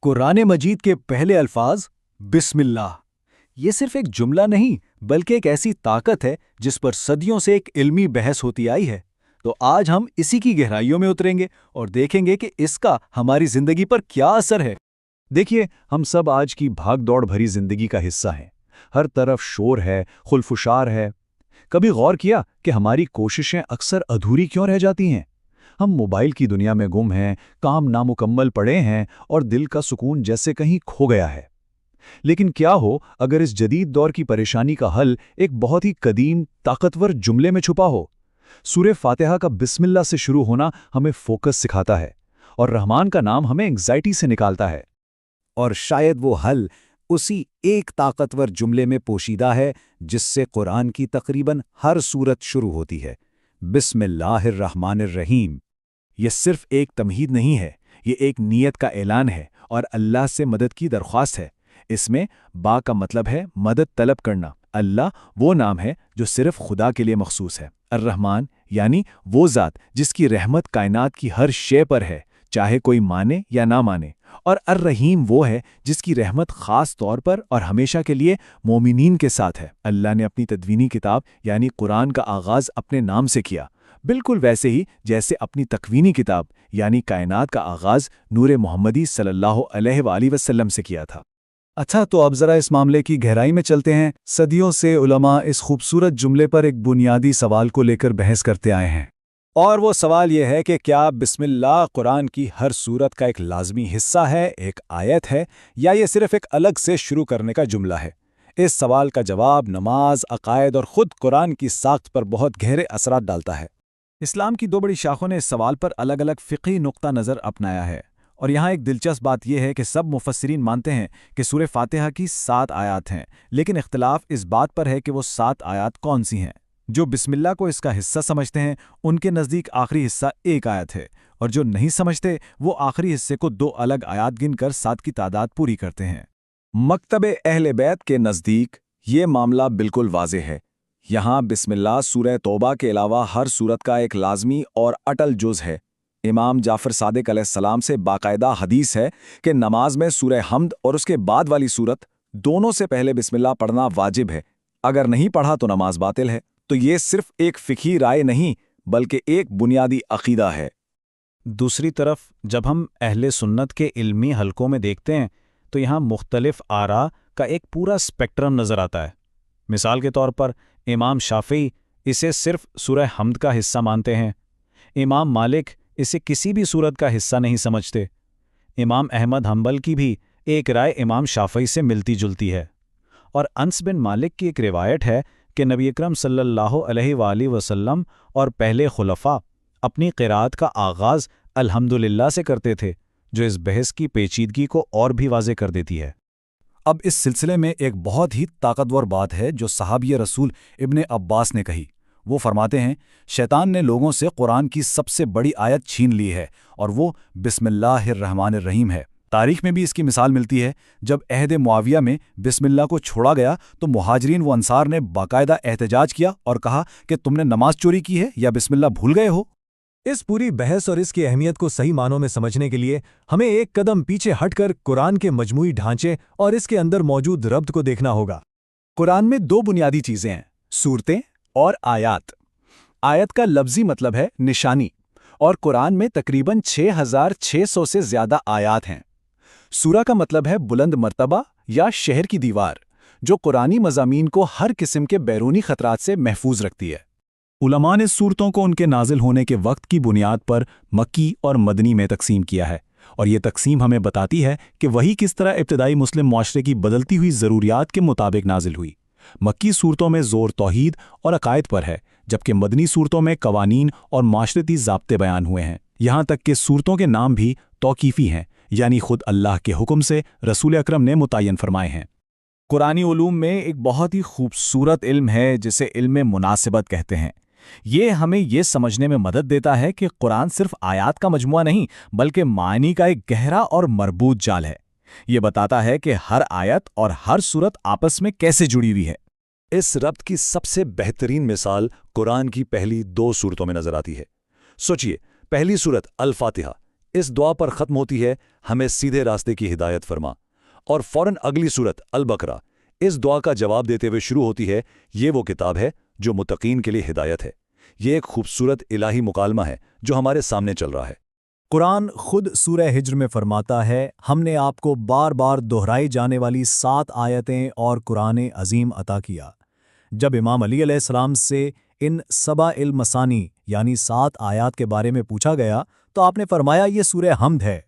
قرآن مجید کے پہلے الفاظ بسم اللہ، یہ صرف ایک جملہ نہیں بلکہ ایک ایسی طاقت ہے جس پر صدیوں سے ایک علمی بحث ہوتی آئی ہے۔ تو آج ہم اسی کی گہرائیوں میں اتریں گے اور دیکھیں گے کہ اس کا ہماری زندگی پر کیا اثر ہے۔ دیکھیے، ہم سب آج کی بھاگ دوڑ بھری زندگی کا حصہ ہیں۔ ہر طرف شور ہے، خلفشار ہے۔ کبھی غور کیا کہ ہماری کوششیں اکثر ادھوری کیوں رہ جاتی ہیں؟ ہم موبائل کی دنیا میں گم ہیں، کام نامکمل پڑے ہیں اور دل کا سکون جیسے کہیں کھو گیا ہے۔ لیکن کیا ہو اگر اس جدید دور کی پریشانی کا حل ایک بہت ہی قدیم، طاقتور جملے میں چھپا ہو؟ سورہ فاتحہ کا بسم اللہ سے شروع ہونا ہمیں فوکس سکھاتا ہے اور رحمان کا نام ہمیں انگزائٹی سے نکالتا ہے۔ اور شاید وہ حل اسی ایک طاقتور جملے میں پوشیدہ ہے جس سے قرآن کی تقریباً ہر سورت شروع ہوتی ہے، بسم اللہ الرحمن الرحیم۔ یہ صرف ایک تمہید نہیں ہے، یہ ایک نیت کا اعلان ہے اور اللہ سے مدد کی درخواست ہے۔ اس میں با کا مطلب ہے مدد طلب کرنا۔ اللہ وہ نام ہے جو صرف خدا کے لیے مخصوص ہے۔ الرحمن یعنی وہ ذات جس کی رحمت کائنات کی ہر شے پر ہے، چاہے کوئی مانے یا نہ مانے۔ اور الرحیم وہ ہے جس کی رحمت خاص طور پر اور ہمیشہ کے لیے مومنین کے ساتھ ہے۔ اللہ نے اپنی تدوینی کتاب یعنی قرآن کا آغاز اپنے نام سے کیا، بالکل ویسے ہی جیسے اپنی تکوینی کتاب یعنی کائنات کا آغاز نور محمدی صلی اللہ علیہ وآلہ وسلم سے کیا تھا۔ اچھا، تو اب ذرا اس معاملے کی گہرائی میں چلتے ہیں۔ صدیوں سے علماء اس خوبصورت جملے پر ایک بنیادی سوال کو لے کر بحث کرتے آئے ہیں، اور وہ سوال یہ ہے کہ کیا بسم اللہ قرآن کی ہر سورت کا ایک لازمی حصہ ہے، ایک آیت ہے، یا یہ صرف ایک الگ سے شروع کرنے کا جملہ ہے؟ اس سوال کا جواب نماز، عقائد اور خود قرآن کی ساخت پر بہت گہرے اثرات ڈالتا ہے۔ اسلام کی دو بڑی شاخوں نے اس سوال پر الگ الگ فقہی نقطہ نظر اپنایا ہے، اور یہاں ایک دلچسپ بات یہ ہے کہ سب مفسرین مانتے ہیں کہ سورہ فاتحہ کی 7 آیات ہیں، لیکن اختلاف اس بات پر ہے کہ وہ 7 آیات کون سی ہیں۔ جو بسم اللہ کو اس کا حصہ سمجھتے ہیں ان کے نزدیک آخری حصہ 1 آیت ہے، اور جو نہیں سمجھتے وہ آخری حصے کو 2 الگ آیات گن کر 7 کی تعداد پوری کرتے ہیں۔ مکتب اہل بیت کے نزدیک یہ معاملہ بالکل واضح ہے۔ یہاں بسم اللہ سورہ توبہ کے علاوہ ہر سورت کا ایک لازمی اور اٹل جز ہے۔ امام جعفر صادق علیہ السلام سے باقاعدہ حدیث ہے کہ نماز میں سورہ حمد اور اس کے بعد والی سورت دونوں سے پہلے بسم اللہ پڑھنا واجب ہے، اگر نہیں پڑھا تو نماز باطل ہے۔ تو یہ صرف ایک فقہی رائے نہیں بلکہ ایک بنیادی عقیدہ ہے۔ دوسری طرف جب ہم اہل سنت کے علمی حلقوں میں دیکھتے ہیں تو یہاں مختلف آراء کا ایک پورا اسپیکٹرم نظر آتا ہے۔ مثال کے طور پر امام شافعی اسے صرف سورہ حمد کا حصہ مانتے ہیں، امام مالک اسے کسی بھی سورت کا حصہ نہیں سمجھتے۔ امام احمد حنبل کی بھی ایک رائے امام شافعی سے ملتی جلتی ہے، اور انس بن مالک کی ایک روایت ہے کہ نبی اکرم صلی اللہ علیہ وآلہ وسلم اور پہلے خلفاء اپنی قرات کا آغاز الحمدللہ سے کرتے تھے، جو اس بحث کی پیچیدگی کو اور بھی واضح کر دیتی ہے۔ اب اس سلسلے میں ایک بہت ہی طاقتور بات ہے جو صحابی رسول ابن عباس نے کہی۔ وہ فرماتے ہیں، شیطان نے لوگوں سے قرآن کی سب سے بڑی آیت چھین لی ہے، اور وہ بسم اللہ الرحمن الرحیم ہے۔ تاریخ میں بھی اس کی مثال ملتی ہے۔ جب عہد معاویہ میں بسم اللہ کو چھوڑا گیا تو مہاجرین و انصار نے باقاعدہ احتجاج کیا اور کہا کہ تم نے نماز چوری کی ہے یا بسم اللہ بھول گئے ہو۔ اس پوری بحث اور اس کی اہمیت کو صحیح معنوں میں سمجھنے کے لیے ہمیں ایک قدم پیچھے ہٹ کر قرآن کے مجموعی ڈھانچے اور اس کے اندر موجود ربط کو دیکھنا ہوگا۔ قرآن میں 2 بنیادی چیزیں ہیں، سورتیں اور آیات۔ آیت کا لفظی مطلب ہے نشانی، اور قرآن میں تقریباً 6600 سے زیادہ آیات ہیں۔ سورہ کا مطلب ہے بلند مرتبہ یا شہر کی دیوار، جو قرآنی مضامین کو ہر قسم کے بیرونی خطرات سے محفوظ رکھتی ہے۔ علماء نے سورتوں کو ان کے نازل ہونے کے وقت کی بنیاد پر مکی اور مدنی میں تقسیم کیا ہے، اور یہ تقسیم ہمیں بتاتی ہے کہ وحی کس طرح ابتدائی مسلم معاشرے کی بدلتی ہوئی ضروریات کے مطابق نازل ہوئی۔ مکی صورتوں میں زور توحید اور عقائد پر ہے، جبکہ مدنی صورتوں میں قوانین اور معاشرتی ضابطے بیان ہوئے ہیں۔ یہاں تک کہ صورتوں کے نام بھی توقیفی ہیں، یعنی خود اللہ کے حکم سے رسول اکرم نے متعین فرمائے ہیں۔ قرآنی علوم میں ایک بہت ہی خوبصورت علم ہے جسے علم مناسبت کہتے ہیں۔ یہ ہمیں یہ سمجھنے میں مدد دیتا ہے کہ قرآن صرف آیات کا مجموعہ نہیں بلکہ معنی کا ایک گہرا اور مربوط جال ہے۔ یہ بتاتا ہے کہ ہر آیت اور ہر سورت آپس میں کیسے جڑی ہوئی ہے۔ اس ربط کی سب سے بہترین مثال قرآن کی پہلی 2 سورتوں میں نظر آتی ہے۔ سوچئے، پہلی سورت الفاتحہ اس دعا پر ختم ہوتی ہے ہمیں سیدھے راستے کی ہدایت فرما، اور فوراً اگلی سورت البقرہ اس دعا کا جواب دیتے ہوئے شروع ہوتی ہے۔ یہ وہ کتاب ہے جو متقین کے لیے ہدایت ہے۔ یہ ایک خوبصورت الہی مکالمہ ہے جو ہمارے سامنے چل رہا ہے۔ قرآن خود سورہ ہجر میں فرماتا ہے، ہم نے آپ کو بار بار دہرائی جانے والی 7 آیتیں اور قرآن عظیم عطا کیا۔ جب امام علی علیہ السلام سے ان 7 المثانی یعنی 7 آیات کے بارے میں پوچھا گیا تو آپ نے فرمایا یہ سورہ حمد ہے۔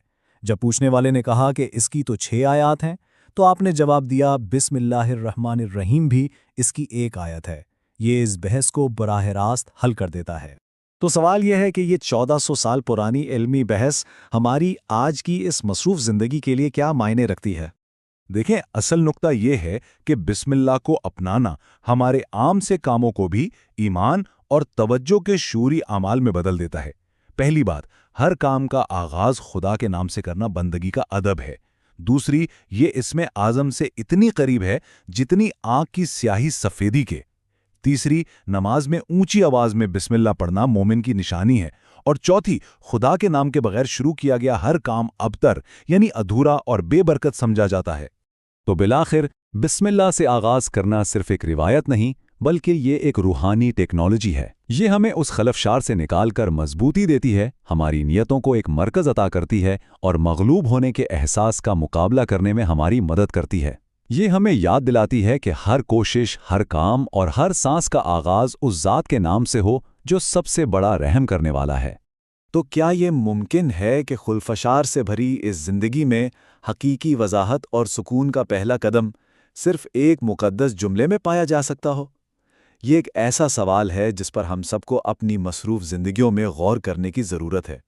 جب پوچھنے والے نے کہا کہ اس کی تو 6 آیات ہیں تو آپ نے جواب دیا بسم اللہ الرحمن الرحیم بھی اس کی 1 آیت ہے۔ یہ اس بحث کو براہ راست حل کر دیتا ہے۔ تو سوال یہ ہے کہ یہ 1400 سال پرانی علمی بحث ہماری آج کی اس مصروف زندگی کے لیے کیا معنی رکھتی ہے؟ دیکھیں، اصل نقطہ یہ ہے کہ بسم اللہ کو اپنانا ہمارے عام سے کاموں کو بھی ایمان اور توجہ کے شعوری اعمال میں بدل دیتا ہے۔ پہلی بات، ہر کام کا آغاز خدا کے نام سے کرنا بندگی کا ادب ہے۔ دوسری، یہ اسم اعظم سے اتنی قریب ہے جتنی آنکھ کی سیاہی سفیدی کے۔ تیسری، نماز میں اونچی آواز میں بسم اللہ پڑھنا مومن کی نشانی ہے۔ اور چوتھی، خدا کے نام کے بغیر شروع کیا گیا ہر کام ابتر یعنی ادھورا اور بے برکت سمجھا جاتا ہے۔ تو بالآخر بسم اللہ سے آغاز کرنا صرف ایک روایت نہیں بلکہ یہ ایک روحانی ٹیکنالوجی ہے۔ یہ ہمیں اس خلفشار سے نکال کر مضبوطی دیتی ہے، ہماری نیتوں کو ایک مرکز عطا کرتی ہے اور مغلوب ہونے کے احساس کا مقابلہ کرنے میں ہماری مدد کرتی ہے۔ یہ ہمیں یاد دلاتی ہے کہ ہر کوشش، ہر کام اور ہر سانس کا آغاز اس ذات کے نام سے ہو جو سب سے بڑا رحم کرنے والا ہے۔ تو کیا یہ ممکن ہے کہ خلفشار سے بھری اس زندگی میں حقیقی وضاحت اور سکون کا پہلا قدم صرف ایک مقدس جملے میں پایا جا سکتا ہو؟ یہ ایک ایسا سوال ہے جس پر ہم سب کو اپنی مصروف زندگیوں میں غور کرنے کی ضرورت ہے۔